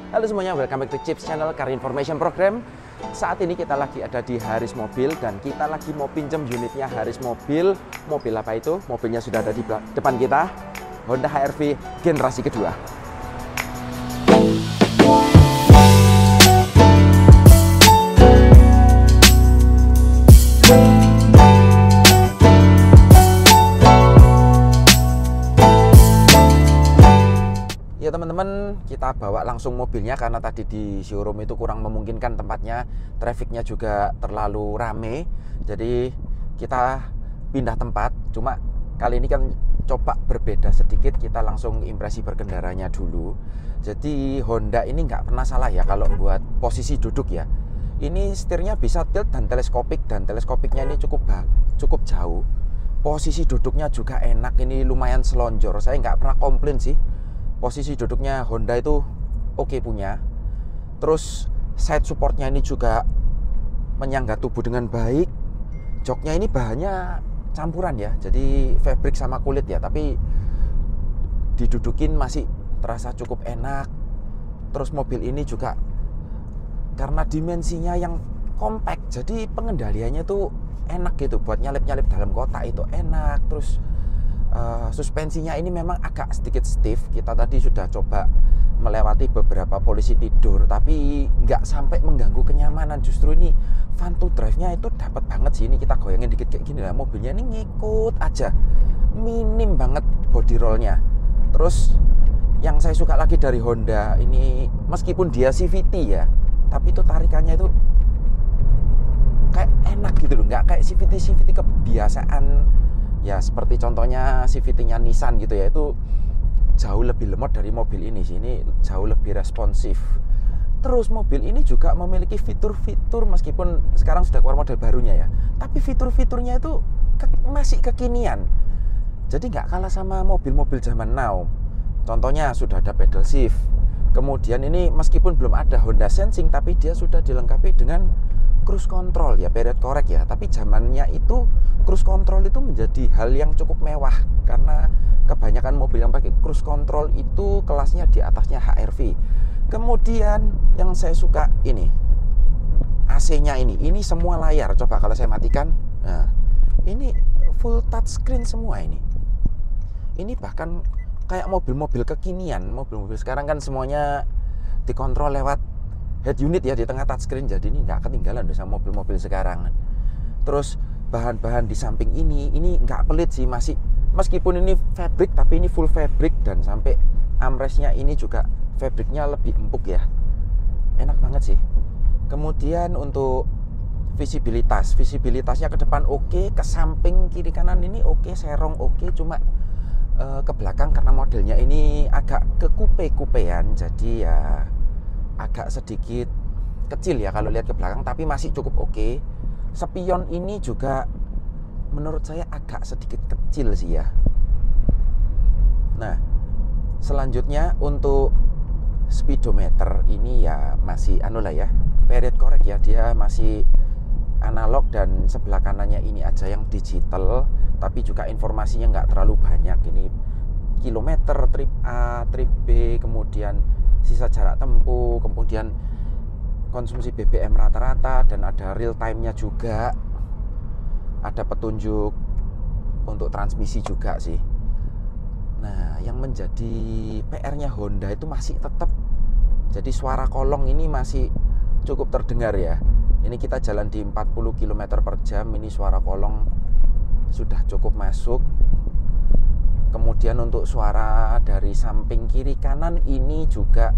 Halo semuanya, welcome back to Chips Channel Car Information Program. Saat ini kita lagi ada di Haris Mobil dan kita lagi mau pinjam unitnya Haris Mobil. Mobil apa itu? Mobilnya sudah ada di depan kita, Honda HR-V generasi kedua. Ya teman-teman, kita bawa langsung mobilnya karena tadi di showroom itu kurang memungkinkan tempatnya, trafficnya juga terlalu rame. Jadi kita pindah tempat, cuma kali ini kan coba berbeda sedikit, kita langsung impresi berkendaranya dulu. Jadi Honda ini nggak pernah salah ya kalau buat posisi duduk ya. Ini setirnya bisa tilt dan teleskopiknya ini cukup jauh. Posisi duduknya juga enak, ini lumayan selonjor, saya nggak pernah komplain sih. Posisi duduknya Honda itu oke punya. Terus side supportnya ini juga menyangga tubuh dengan baik. Joknya ini bahannya campuran ya, jadi fabric sama kulit ya, tapi didudukin masih terasa cukup enak. Terus mobil ini juga karena dimensinya yang compact, jadi pengendaliannya tuh enak gitu, buat nyalip-nyalip dalam kota itu enak. Terus suspensinya ini memang agak sedikit stiff. Kita tadi sudah coba melewati beberapa polisi tidur, tapi nggak sampai mengganggu kenyamanan. Justru ini fun to drive-nya itu dapat banget sih. Ini kita goyangin dikit kayak gini lah, mobilnya ini ngikut aja, minim banget body roll-nya. Terus yang saya suka lagi dari Honda ini, meskipun dia CVT ya, tapi itu tarikannya itu kayak enak gitu loh, nggak kayak CVT kebiasaan. Ya seperti contohnya CVT-nya Nissan gitu ya, itu jauh lebih lemot dari mobil ini sih. Ini jauh lebih responsif. Terus mobil ini juga memiliki fitur-fitur, meskipun sekarang sudah keluar model barunya ya, tapi fitur-fiturnya itu masih kekinian. Jadi nggak kalah sama mobil-mobil zaman now. Contohnya sudah ada pedal shift. Kemudian ini meskipun belum ada Honda Sensing, tapi dia sudah dilengkapi dengan cruise control ya, period correct ya. Tapi zamannya itu cruise control itu menjadi hal yang cukup mewah, karena kebanyakan mobil yang pakai cruise control itu kelasnya di atasnya HR-V. Kemudian yang saya suka ini AC-nya ini semua layar. Coba kalau saya matikan, nah ini full touchscreen semua ini. Ini bahkan kayak mobil-mobil kekinian. Mobil-mobil sekarang kan semuanya dikontrol lewat head unit ya, di tengah touchscreen. Jadi ini nggak ketinggalan sama mobil-mobil sekarang. Terus bahan-bahan di samping ini nggak pelit sih, masih meskipun ini fabric, tapi ini full fabric. Dan sampai armrestnya ini juga fabricnya lebih empuk ya, enak banget sih. Kemudian untuk visibilitasnya ke depan oke, ke samping kiri kanan ini oke, serong oke, cuma ke belakang karena modelnya ini agak ke kupe-kupean, jadi ya agak sedikit kecil ya kalau lihat ke belakang, tapi masih cukup oke. Spion ini juga menurut saya agak sedikit kecil sih ya. Nah, selanjutnya untuk speedometer ini ya masih lah ya, period correct ya, dia masih analog, dan sebelah kanannya ini aja yang digital, tapi juga informasinya nggak terlalu banyak. Ini kilometer, trip A, trip B, kemudian sisa jarak tempuh, kemudian konsumsi BBM rata-rata, dan ada real time-nya juga. Ada petunjuk untuk transmisi juga sih. Nah, yang menjadi PR-nya Honda itu masih tetap, jadi suara kolong ini masih cukup terdengar ya. Ini kita jalan di 40 km per jam, ini suara kolong sudah cukup masuk. Kemudian untuk suara dari samping kiri kanan ini juga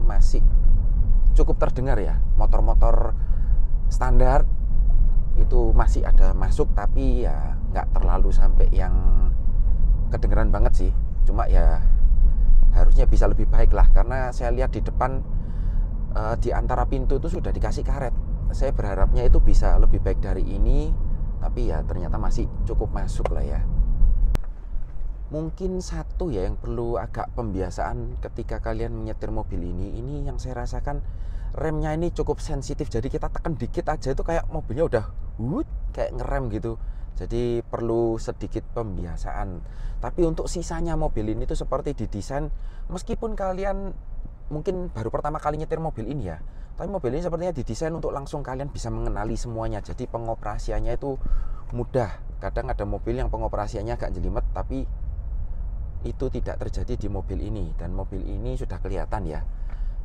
masih cukup terdengar ya. Motor-motor standar itu masih ada masuk, tapi ya nggak terlalu sampai yang kedengeran banget sih. Cuma ya harusnya bisa lebih baik lah, karena saya lihat di depan di antara pintu itu sudah dikasih karet. Saya berharapnya itu bisa lebih baik dari ini, tapi ya ternyata masih cukup masuk lah ya. Mungkin satu ya yang perlu agak pembiasaan ketika kalian menyetir mobil ini yang saya rasakan, remnya ini cukup sensitif. Jadi kita tekan dikit aja itu kayak mobilnya udah kayak ngerem gitu. Jadi perlu sedikit pembiasaan. Tapi untuk sisanya mobil ini tuh seperti didesain, meskipun kalian mungkin baru pertama kali nyetir mobil ini ya, tapi mobil ini sepertinya didesain untuk langsung kalian bisa mengenali semuanya. Jadi pengoperasiannya itu mudah. Kadang ada mobil yang pengoperasiannya agak jelimet, tapi itu tidak terjadi di mobil ini. Dan mobil ini sudah kelihatan ya,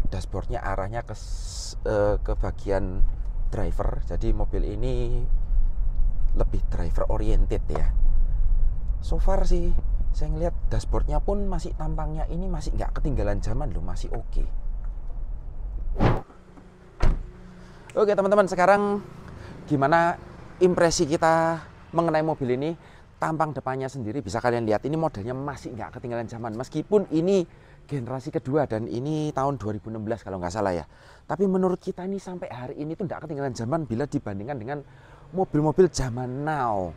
dashboardnya arahnya ke bagian driver. Jadi mobil ini lebih driver oriented ya. So far sih saya ngelihat dashboardnya pun masih tampangnya ini masih nggak ketinggalan zaman loh, masih oke. Oke teman-teman, sekarang gimana impresi kita mengenai mobil ini? Tampang depannya sendiri bisa kalian lihat, ini modelnya masih nggak ketinggalan zaman. Meskipun ini generasi kedua dan ini tahun 2016 kalau nggak salah ya. Tapi menurut kita ini sampai hari ini tuh nggak ketinggalan zaman bila dibandingkan dengan mobil-mobil zaman now.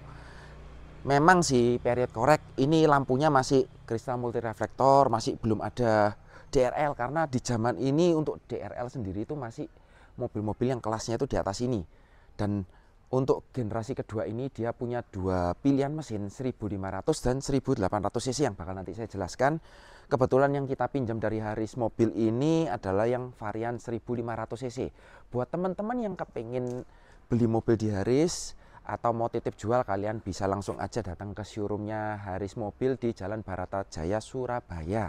Memang sih period korek ini lampunya masih kristal multi reflektor, masih belum ada DRL karena di zaman ini untuk DRL sendiri itu masih mobil-mobil yang kelasnya itu di atas ini. Dan untuk generasi kedua ini dia punya dua pilihan mesin 1500 dan 1800 cc yang bakal nanti saya jelaskan. Kebetulan yang kita pinjam dari Haris mobil ini adalah yang varian 1500 cc. Buat teman-teman yang kepengen beli mobil di Haris atau mau titip jual, kalian bisa langsung aja datang ke showroomnya Haris Mobil di Jalan Baratajaya, Surabaya.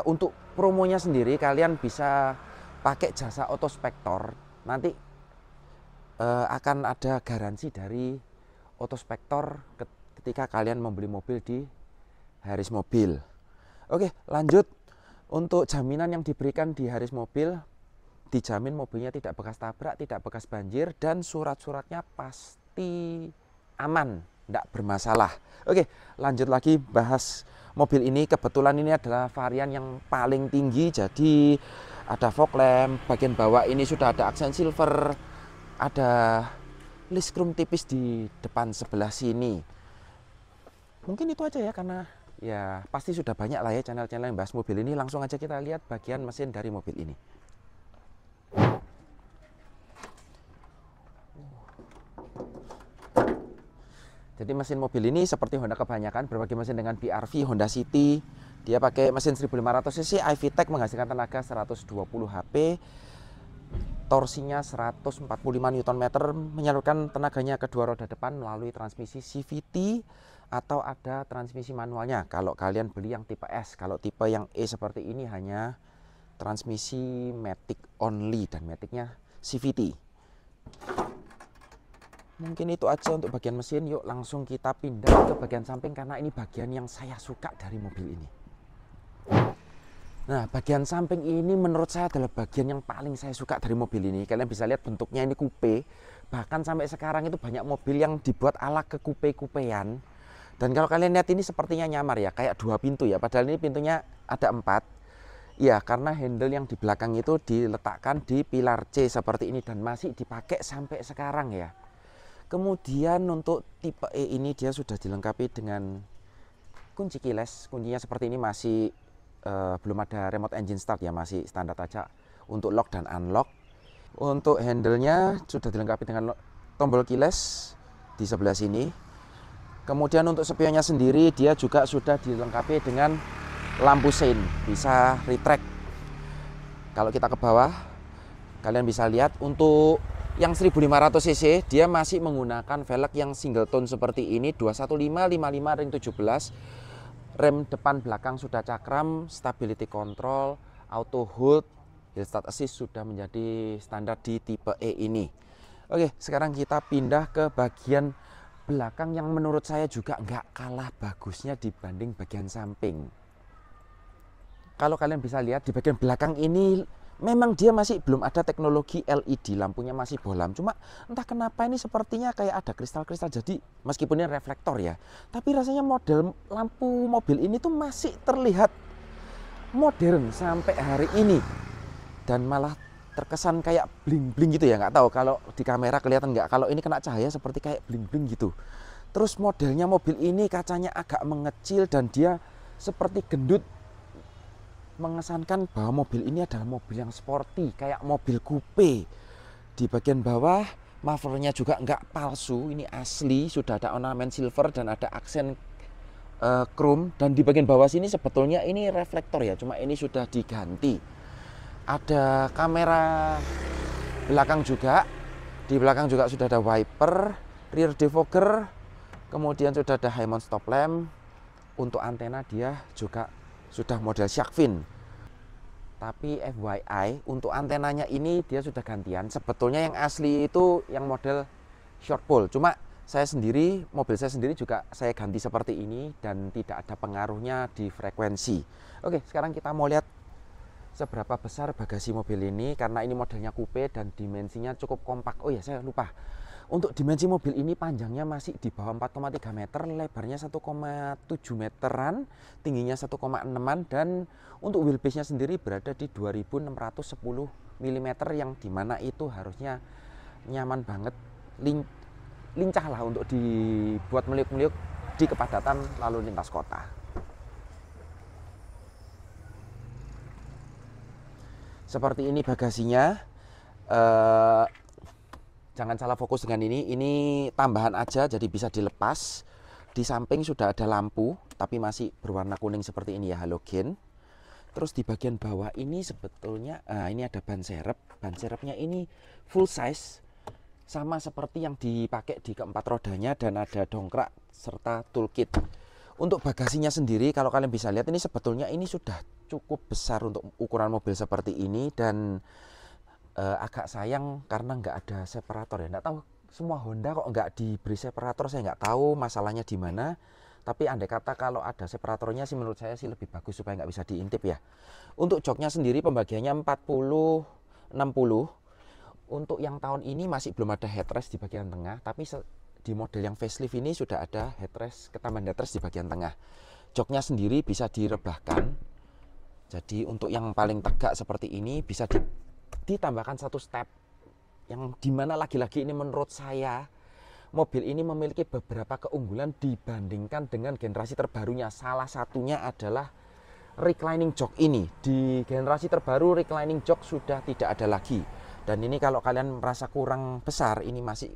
Untuk promonya sendiri kalian bisa pakai jasa Otospektor. Nanti akan ada garansi dari Otospektor ketika kalian membeli mobil di Haris Mobil. Oke, lanjut. Untuk jaminan yang diberikan di Haris Mobil, dijamin mobilnya tidak bekas tabrak, tidak bekas banjir, dan surat-suratnya pasti aman, tidak bermasalah. Oke, lanjut lagi bahas mobil ini. Kebetulan ini adalah varian yang paling tinggi, jadi ada fog lamp, bagian bawah ini sudah ada aksen silver, ada list chrome tipis di depan sebelah sini. Mungkin itu aja ya, karena ya pasti sudah banyak lah ya channel-channel yang bahas mobil ini. Langsung aja kita lihat bagian mesin dari mobil ini. Jadi mesin mobil ini seperti Honda kebanyakan, berbagai mesin dengan BRV, Honda City. Dia pakai mesin 1500 cc, iVTEC menghasilkan tenaga 120 HP. Torsinya 145 Nm, menyalurkan tenaganya ke dua roda depan melalui transmisi CVT atau ada transmisi manualnya. Kalau kalian beli yang tipe S, kalau tipe yang E seperti ini hanya transmisi Matic only dan Maticnya CVT. Mungkin itu aja untuk bagian mesin. Yuk langsung kita pindah ke bagian samping karena ini bagian yang saya suka dari mobil ini. Nah, bagian samping ini menurut saya adalah bagian yang paling saya suka dari mobil ini. Kalian bisa lihat bentuknya ini coupe. Bahkan sampai sekarang itu banyak mobil yang dibuat ala ke coupe-coupean. Dan kalau kalian lihat ini sepertinya nyamar ya, kayak dua pintu ya. Padahal ini pintunya ada 4. Ya, karena handle yang di belakang itu diletakkan di pilar C seperti ini dan masih dipakai sampai sekarang ya. Kemudian untuk tipe E ini dia sudah dilengkapi dengan kunci keyless. Kuncinya seperti ini, masih belum ada remote engine start ya, masih standar aja untuk lock dan unlock. Untuk handle-nya sudah dilengkapi dengan tombol keyless di sebelah sini. Kemudian untuk spionnya sendiri dia juga sudah dilengkapi dengan lampu sein, bisa retract. Kalau kita ke bawah kalian bisa lihat untuk yang 1500 cc dia masih menggunakan velg yang single tone seperti ini, 215 55 ring 17. Rem depan belakang sudah cakram, stability control, auto hold, hill start assist sudah menjadi standar di tipe E ini. Oke, sekarang kita pindah ke bagian belakang yang menurut saya juga nggak kalah bagusnya dibanding bagian samping. Kalau kalian bisa lihat di bagian belakang ini memang dia masih belum ada teknologi LED, lampunya masih bohlam. Cuma entah kenapa ini sepertinya kayak ada kristal-kristal, jadi meskipun ini reflektor ya, tapi rasanya model lampu mobil ini tuh masih terlihat modern sampai hari ini. Dan malah terkesan kayak bling-bling gitu ya, nggak tahu kalau di kamera kelihatan nggak, kalau ini kena cahaya seperti kayak bling-bling gitu. Terus modelnya mobil ini kacanya agak mengecil dan dia seperti gendut, mengesankan bahwa mobil ini adalah mobil yang sporty, kayak mobil coupe. Di bagian bawah mufflernya juga nggak palsu, ini asli, sudah ada ornamen silver dan ada aksen chrome, dan di bagian bawah sini sebetulnya ini reflektor ya, cuma ini sudah diganti. Ada kamera belakang juga, di belakang juga sudah ada wiper, rear defogger, kemudian sudah ada high mount stop lamp. Untuk antena dia juga sudah model shark fin. Tapi FYI, untuk antenanya ini dia sudah gantian. Sebetulnya yang asli itu yang model short pole. Cuma saya sendiri, mobil saya sendiri juga saya ganti seperti ini dan tidak ada pengaruhnya di frekuensi. Oke, sekarang kita mau lihat seberapa besar bagasi mobil ini, karena ini modelnya coupe dan dimensinya cukup kompak. Oh ya, saya lupa. Untuk dimensi mobil ini panjangnya masih di bawah 4,3 meter, lebarnya 1,7 meteran, tingginya 1,6an, dan untuk wheelbase-nya sendiri berada di 2610 mm, yang dimana itu harusnya nyaman banget, lincah lah untuk dibuat meliuk-meliuk di kepadatan lalu lintas kota. Seperti ini bagasinya. Jangan salah fokus dengan ini tambahan aja, jadi bisa dilepas. Di samping sudah ada lampu, tapi masih berwarna kuning seperti ini ya, halogen. Terus di bagian bawah ini sebetulnya, ini ada ban serep. Ban serepnya ini full size, sama seperti yang dipakai di keempat rodanya, dan ada dongkrak serta toolkit. Untuk bagasinya sendiri, kalau kalian bisa lihat, ini sebetulnya ini sudah cukup besar untuk ukuran mobil seperti ini, dan agak sayang karena nggak ada separator ya. Nggak tahu, semua Honda kok nggak diberi separator, saya nggak tahu masalahnya di mana. Tapi andai kata kalau ada separatornya sih menurut saya sih lebih bagus supaya nggak bisa diintip ya. Untuk joknya sendiri pembagiannya 40-60. Untuk yang tahun ini masih belum ada headrest di bagian tengah, tapi di model yang facelift ini sudah ada headrest, ketambahan headrest di bagian tengah. Joknya sendiri bisa direbahkan. Jadi untuk yang paling tegak seperti ini bisa ditambahkan satu step, yang dimana lagi-lagi ini menurut saya mobil ini memiliki beberapa keunggulan dibandingkan dengan generasi terbarunya. Salah satunya adalah reclining jok ini. Di generasi terbaru reclining jok sudah tidak ada lagi, dan ini kalau kalian merasa kurang besar, ini masih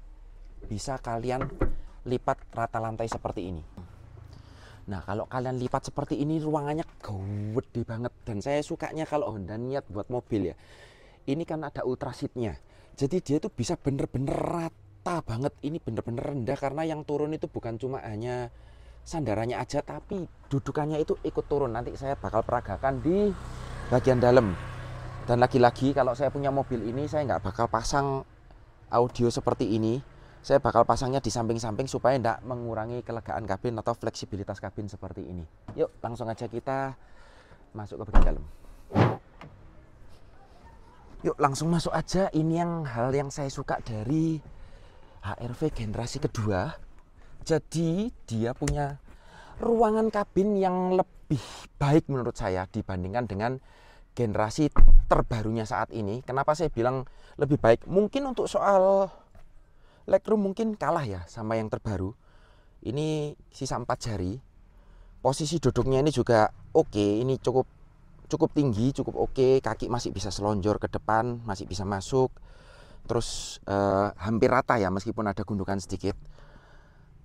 bisa kalian lipat rata lantai seperti ini. Nah, kalau kalian lipat seperti ini, ruangannya gede banget, dan saya sukanya kalau Honda niat buat mobil ya, ini kan ada ultra seatnya, jadi dia tuh bisa bener-bener rata banget. Ini bener-bener rendah, karena yang turun itu bukan cuma hanya sandarannya aja, tapi dudukannya itu ikut turun. Nanti saya bakal peragakan di bagian dalam. Dan lagi-lagi kalau saya punya mobil ini, saya nggak bakal pasang audio seperti ini. Saya bakal pasangnya di samping-samping supaya tidak mengurangi kelegaan kabin atau fleksibilitas kabin seperti ini. Yuk, langsung aja kita masuk ke bagian dalam. Yuk langsung masuk aja. Ini hal yang saya suka dari HR-V generasi kedua. Jadi dia punya ruangan kabin yang lebih baik menurut saya dibandingkan dengan generasi terbarunya saat ini. Kenapa saya bilang lebih baik? Mungkin untuk soal legroom mungkin kalah ya sama yang terbaru. Ini sisa 4 jari. Posisi duduknya ini juga oke. Ini cukup tinggi, cukup oke. Kaki masih bisa selonjor ke depan, masih bisa masuk. Terus hampir rata ya, meskipun ada gundukan sedikit.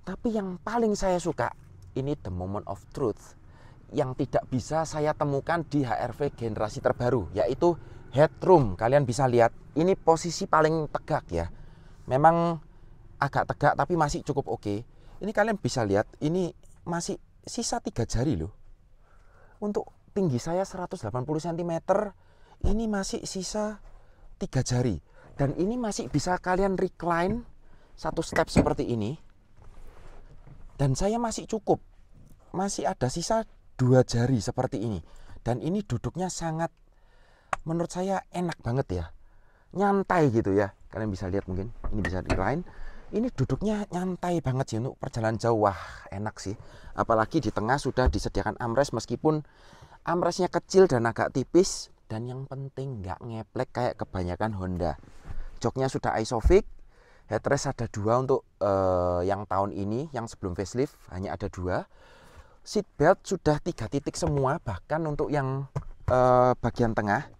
Tapi yang paling saya suka, ini the moment of truth, yang tidak bisa saya temukan di HR-V generasi terbaru, yaitu headroom. Kalian bisa lihat, ini posisi paling tegak ya. Memang agak tegak tapi masih cukup oke. Ini kalian bisa lihat, ini masih sisa 3 jari loh. Untuk tinggi saya 180 cm, ini masih sisa 3 jari. Dan ini masih bisa kalian recline satu step seperti ini. Dan saya masih cukup, masih ada sisa 2 jari seperti ini. Dan ini duduknya sangat, menurut saya enak banget ya. Nyantai gitu ya. Kalian bisa lihat mungkin, ini bisa recline. Ini duduknya nyantai banget sih untuk perjalanan jauh. Wah, enak sih. Apalagi di tengah sudah disediakan armrest, meskipun armrestnya kecil dan agak tipis. Dan yang penting nggak ngeplek kayak kebanyakan Honda. Joknya sudah isofix. Headrest ada 2 untuk yang tahun ini. Yang sebelum facelift hanya ada 2. Seatbelt sudah 3 titik semua. Bahkan untuk yang bagian tengah,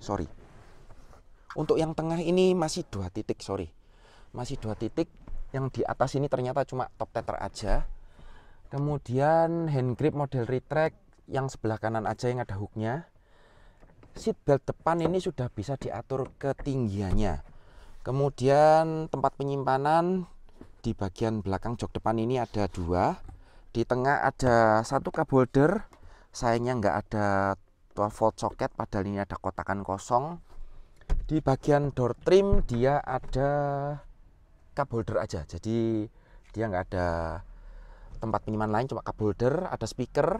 sorry, untuk yang tengah ini masih 2 titik, sorry. Masih 2 titik. Yang di atas ini ternyata cuma top tether aja. Kemudian hand grip model retract yang sebelah kanan aja yang ada hooknya. Seat belt depan ini sudah bisa diatur ketinggiannya. Kemudian tempat penyimpanan di bagian belakang jok depan ini ada 2. Di tengah ada 1 cup holder. Sayangnya nggak ada 12 volt socket, padahal ini ada kotakan kosong. Di bagian door trim dia ada cup holder aja, jadi dia nggak ada tempat penyimpanan lain, cuma cup holder, ada speaker.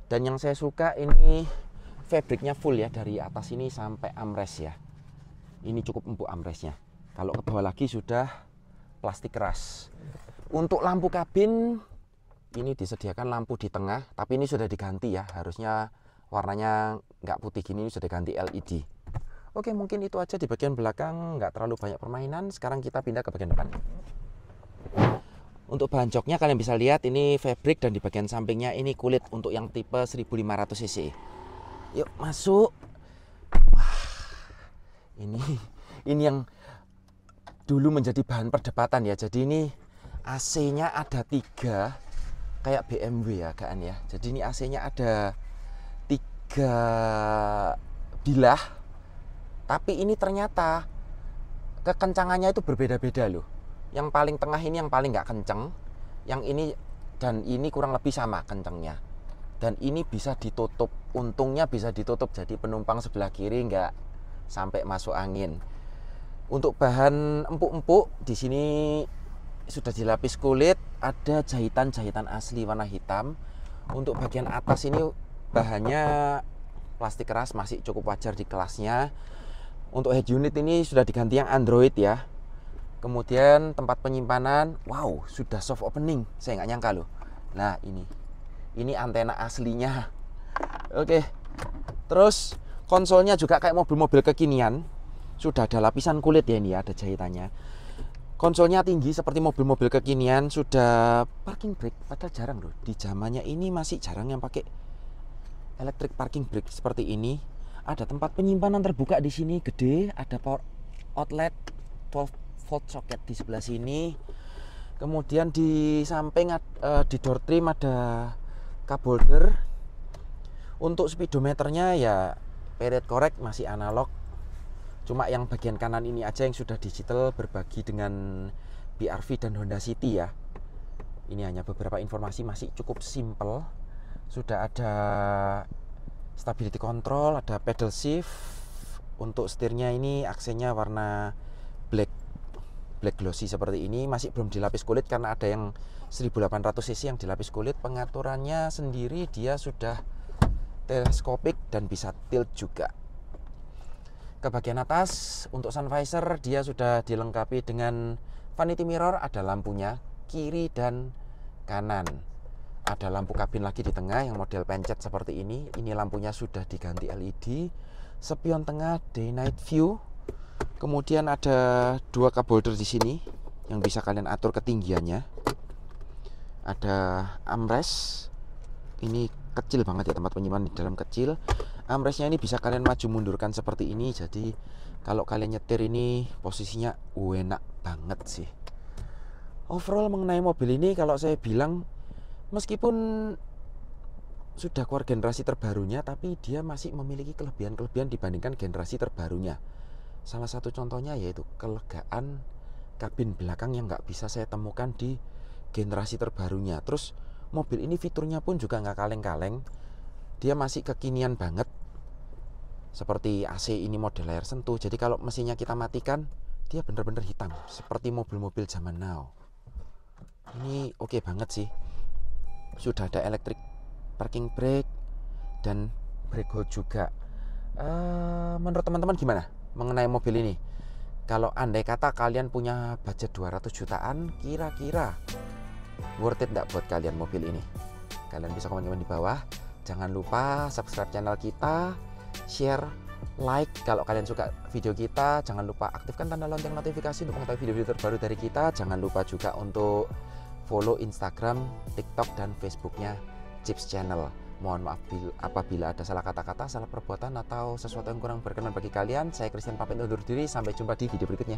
Dan yang saya suka ini fabriknya full ya, dari atas ini sampai armrest ya. Ini cukup empuk armrestnya. Kalau ke bawah lagi sudah plastik keras. Untuk lampu kabin ini disediakan lampu di tengah, tapi ini sudah diganti ya, harusnya warnanya nggak putih gini, ini sudah diganti LED. Oke, mungkin itu aja di bagian belakang, nggak terlalu banyak permainan. Sekarang kita pindah ke bagian depan. Untuk bahan joknya kalian bisa lihat ini fabric, dan di bagian sampingnya ini kulit untuk yang tipe 1500 cc. Yuk masuk. Wah, ini yang dulu menjadi bahan perdebatan ya. Jadi ini AC-nya ada 3 kayak BMW ya kan ya. Jadi ini AC-nya ada 3 bilah, tapi ini ternyata kekencangannya itu berbeda-beda loh. Yang paling tengah ini yang paling nggak kenceng, yang ini dan ini kurang lebih sama kencengnya. Dan ini bisa ditutup, untungnya bisa ditutup, jadi penumpang sebelah kiri nggak sampai masuk angin. Untuk bahan empuk-empuk di sini sudah dilapis kulit, ada jahitan-jahitan asli warna hitam. Untuk bagian atas ini bahannya plastik keras, masih cukup wajar di kelasnya. Untuk head unit ini sudah diganti yang Android ya. Kemudian tempat penyimpanan, wow, sudah soft opening, saya nggak nyangka loh. Nah ini antena aslinya. Oke, terus konsolnya juga kayak mobil-mobil kekinian, sudah ada lapisan kulit ya, ini ada jahitannya. Konsolnya tinggi seperti mobil-mobil kekinian, sudah parking brake, padahal jarang loh. Di zamannya ini masih jarang yang pakai electric parking brake seperti ini. Ada tempat penyimpanan terbuka di sini, gede. Ada power outlet 12 volt socket di sebelah sini. Kemudian di samping di door trim ada cup holder. Untuk speedometernya ya period correct masih analog. Cuma yang bagian kanan ini aja yang sudah digital, berbagi dengan BRV dan Honda City ya. Ini hanya beberapa informasi, masih cukup simple. Sudah ada stability control, ada pedal shift. Untuk setirnya ini aksennya warna black glossy seperti ini. Masih belum dilapis kulit karena ada yang 1800 cc yang dilapis kulit. Pengaturannya sendiri dia sudah teleskopik dan bisa tilt juga. Ke bagian atas untuk sun visor dia sudah dilengkapi dengan vanity mirror, ada lampunya kiri dan kanan. Ada lampu kabin lagi di tengah yang model pencet seperti ini. Ini lampunya sudah diganti LED. Spion tengah day night view. Kemudian ada 2 cup holder di sini yang bisa kalian atur ketinggiannya. Ada armrest. Ini kecil banget ya, tempat penyimpanan di dalam kecil. Armrestnya ini bisa kalian maju mundurkan seperti ini. Jadi kalau kalian nyetir ini posisinya enak banget sih. Overall mengenai mobil ini kalau saya bilang, meskipun sudah keluar generasi terbarunya, tapi dia masih memiliki kelebihan-kelebihan dibandingkan generasi terbarunya. Salah satu contohnya yaitu kelegaan kabin belakang yang nggak bisa saya temukan di generasi terbarunya. Terus mobil ini fiturnya pun juga nggak kaleng-kaleng. Dia masih kekinian banget. Seperti AC ini model layar sentuh. Jadi kalau mesinnya kita matikan, dia bener-bener hitam. Seperti mobil-mobil zaman now. Ini oke banget sih. Sudah ada electric parking brake dan brake hold juga. Menurut teman-teman gimana mengenai mobil ini? Kalau andai kata kalian punya budget 200 jutaan, kira-kira worth it nggak buat kalian mobil ini? Kalian bisa komen-komen di bawah. Jangan lupa subscribe channel kita, share, like kalau kalian suka video kita. Jangan lupa aktifkan tanda lonceng notifikasi untuk mengetahui video-video terbaru dari kita. Jangan lupa juga untuk follow Instagram, TikTok, dan Facebooknya Chips Channel. Mohon maaf apabila ada salah kata-kata, salah perbuatan, atau sesuatu yang kurang berkenan bagi kalian. Saya Christian pamit undur diri. Sampai jumpa di video berikutnya.